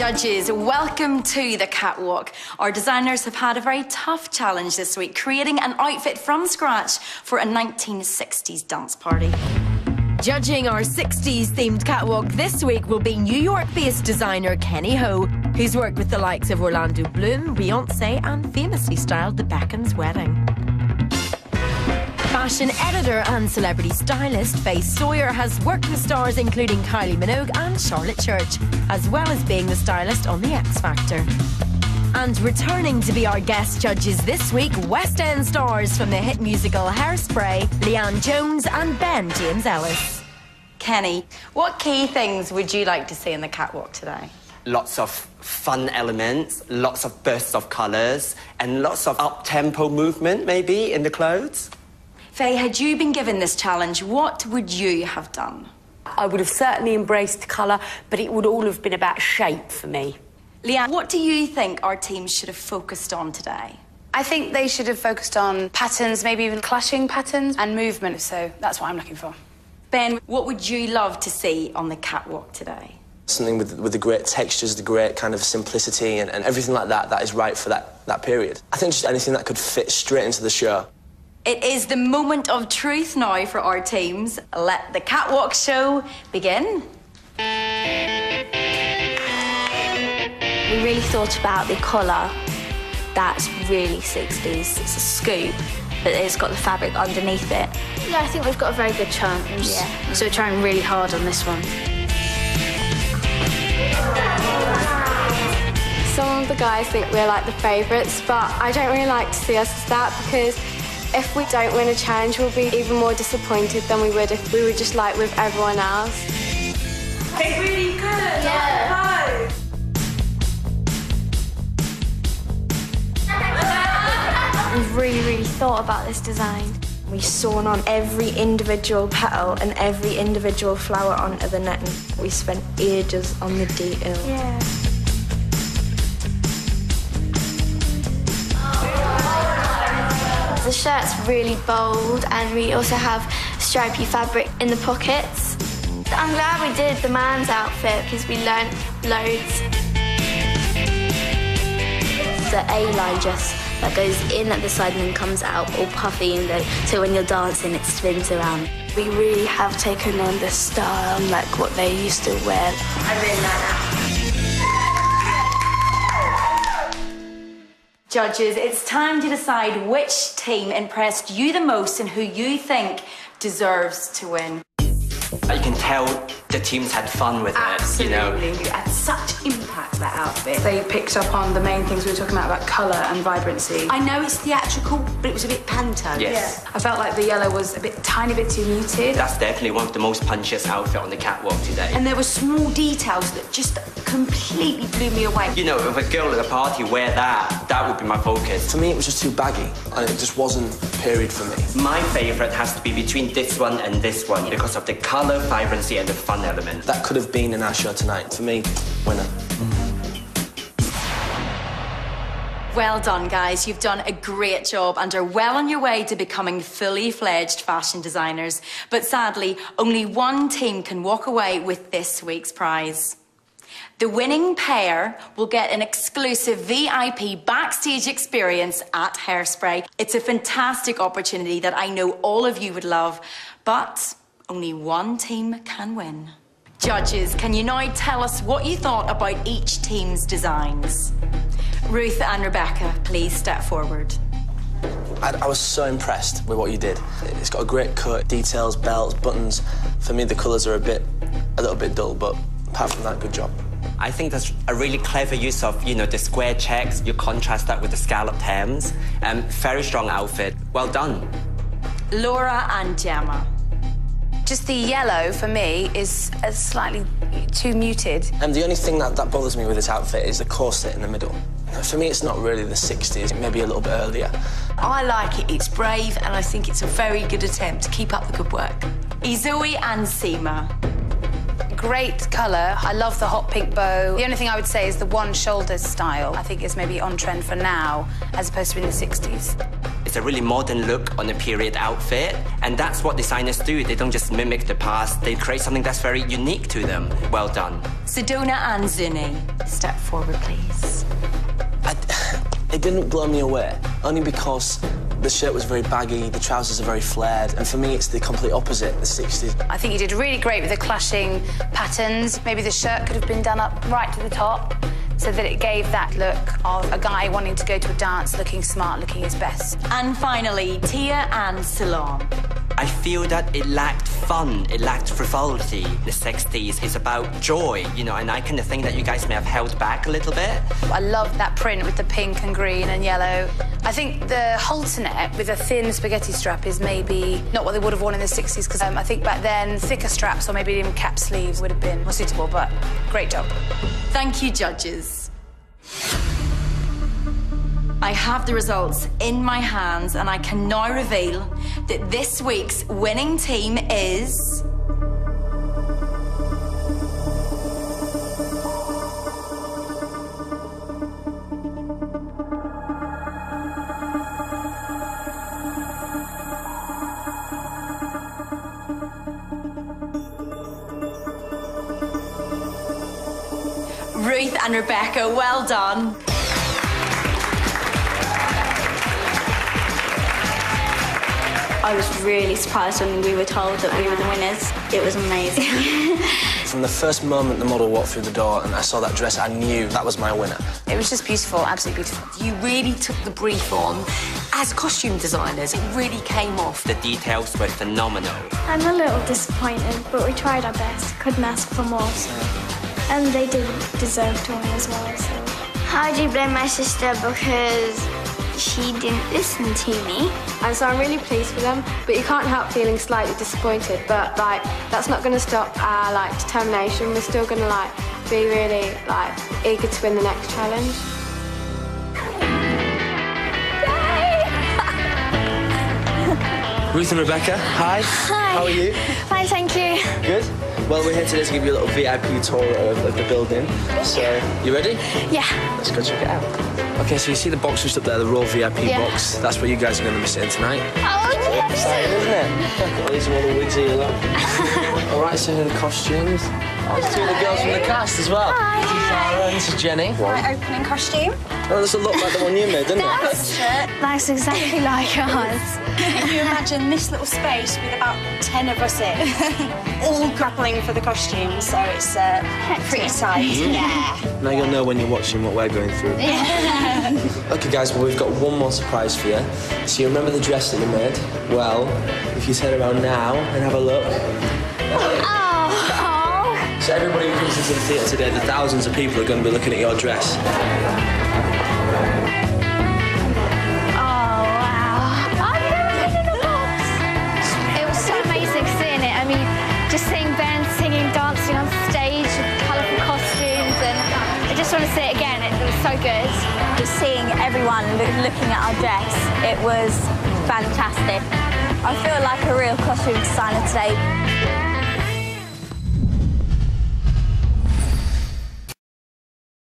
Judges, welcome to the catwalk. Our designers have had a very tough challenge this week, creating an outfit from scratch for a 1960s dance party. Judging our 60s-themed catwalk this week will be New York-based designer Kenny Ho, who's worked with the likes of Orlando Bloom, Beyoncé, and famously styled the Beckham's wedding. Fashion editor and celebrity stylist Faye Sawyer has worked with stars including Kylie Minogue and Charlotte Church, as well as being the stylist on The X Factor. And returning to be our guest judges this week, West End stars from the hit musical Hairspray, Leanne Jones and Ben James-Ellis. Kenny, what key things would you like to see in the catwalk today? Lots of fun elements, lots of bursts of colours, and lots of up-tempo movement, maybe, in the clothes. Faye, had you been given this challenge, what would you have done? I would have certainly embraced colour, but it would all have been about shape for me. Leanne, what do you think our team should have focused on today? I think they should have focused on patterns, maybe even clashing patterns, and movement, so that's what I'm looking for. Ben, what would you love to see on the catwalk today? Something with the great textures, the great kind of simplicity and everything like that is right for that period. I think just anything that could fit straight into the show. It is the moment of truth now for our teams. Let the catwalk show begin. We really thought about the collar. That's really 60s. It's a scoop, but it's got the fabric underneath it. Yeah, I think we've got a very good chance. Yeah. So we're trying really hard on this one. Some of the guys think we're like the favourites, but I don't really like to see us as that because if we don't win a challenge, we'll be even more disappointed than we would if we were just like with everyone else. It's really good. Yeah. We've really thought about this design. We sawn on every individual petal and every individual flower onto the net, and we spent ages on the detail. Yeah. The shirt's really bold, and we also have stripy fabric in the pockets. I'm glad we did the man's outfit because we learnt loads. The A-line dress that goes in at the side and then comes out all puffy, and then so when you're dancing it spins around. We really have taken on this style, like what they used to wear. I really like that. Judges, it's time to decide which team impressed you the most and who you think deserves to win. You can tell the teams had fun with it, you know. It had such impact, that outfit. They picked up on the main things we were talking about colour and vibrancy. I know it's theatrical, but it was a bit panto. Yes. I felt like the yellow was a tiny bit too muted. That's definitely one of the most punchiest outfits on the catwalk today. And there were small details that just completely blew me away. You know, if a girl at a party wear that would be my focus. For me, it was just too baggy, and it just wasn't period for me. My favourite has to be between this one and this one because of the colour, vibrancy, and the fun element. That could have been in our show tonight. For me, winner. Well done, guys. You've done a great job and are well on your way to becoming fully fledged fashion designers. But sadly, only one team can walk away with this week's prize. The winning pair will get an exclusive VIP backstage experience at Hairspray. It's a fantastic opportunity that I know all of you would love, but only one team can win. Judges, can you now tell us what you thought about each team's designs? Ruth and Rebecca, please step forward. I was so impressed with what you did. It's got a great cut, details, belts, buttons. For me, the colours are a little bit dull, but apart from that, good job. I think that's a really clever use of, you know, the square checks. You contrast that with the scalloped hems. Very strong outfit. Well done. Laura and Gemma. Just the yellow, for me, is slightly too muted. And the only thing that bothers me with this outfit is the corset in the middle. For me, it's not really the 60s, maybe a little bit earlier. I like it, it's brave, and I think it's a very good attempt. Keep up the good work. Zoe and Seema. Great colour. I love the hot pink bow. The only thing I would say is the one shoulder style. I think is maybe on trend for now, as opposed to in the 60s. It's a really modern look on a period outfit, and that's what designers do. They don't just mimic the past, they create something that's very unique to them. Well done. Sedona and Zuni, step forward, please. It didn't blow me away, only because the shirt was very baggy, the trousers are very flared, and for me it's the complete opposite, the 60s. I think you did really great with the clashing patterns. Maybe the shirt could have been done up right to the top so that it gave that look of a guy wanting to go to a dance, looking smart, looking his best. And finally, Tia and Ceylon. I feel that it lacked fun, it lacked frivolity. The 60s is about joy, you know, and I kind of think that you guys may have held back a little bit. I love that print with the pink and green and yellow. I think the halter neck with a thin spaghetti strap is maybe not what they would have worn in the 60s, because I think back then thicker straps or maybe even cap sleeves would have been more suitable, but great job. Thank you, judges. I have the results in my hands, and I can now reveal that this week's winning team is... Ruth and Rebecca, well done. I was really surprised when we were told that we were the winners. It was amazing. From the first moment the model walked through the door and I saw that dress, I knew that was my winner. It was just beautiful, absolutely beautiful. You really took the brief on. As costume designers, it really came off. The details were phenomenal. I'm a little disappointed, but we tried our best. Couldn't ask for more, so. And they did deserve to win as well, so. How do you blame my sister because she didn't listen to me? And so I'm really pleased for them, but you can't help feeling slightly disappointed. But that's not going to stop our determination. We're still going to be really eager to win the next challenge. Ruth and Rebecca, hi. Hi. How are you? Fine, thank you. Good. Well, we're here today to give you a little VIP tour of the building. So, you ready? Yeah. Let's go check it out. Okay, so you see the box just up there, the Raw VIP box. That's where you guys are going to be sitting tonight. Oh, yes. Exciting, isn't it? These are all the wigs here, look. All right, so here are the costumes. Oh, there's two of the girls from the cast as well. Hi. This is Sarah and this is Jenny. My opening costume. Oh, this will look like the one you made, doesn't it? That's exactly like ours. Can you imagine this little space with about 10 of us in, all grappling for the costume, so it's pretty tight. Yeah. Now you'll know when you're watching what we're going through. Yeah. Okay, guys, well, we've got one more surprise for you. So you remember the dress that you made? Well, if you turn around now and have a look. Oh. So everybody who comes into the theatre today, the thousands of people are going to be looking at your dress. Just seeing bands singing, dancing on stage with colourful costumes, and I just want to say it again, it was so good. Just seeing everyone looking at our dress, it was fantastic. I feel like a real costume designer today.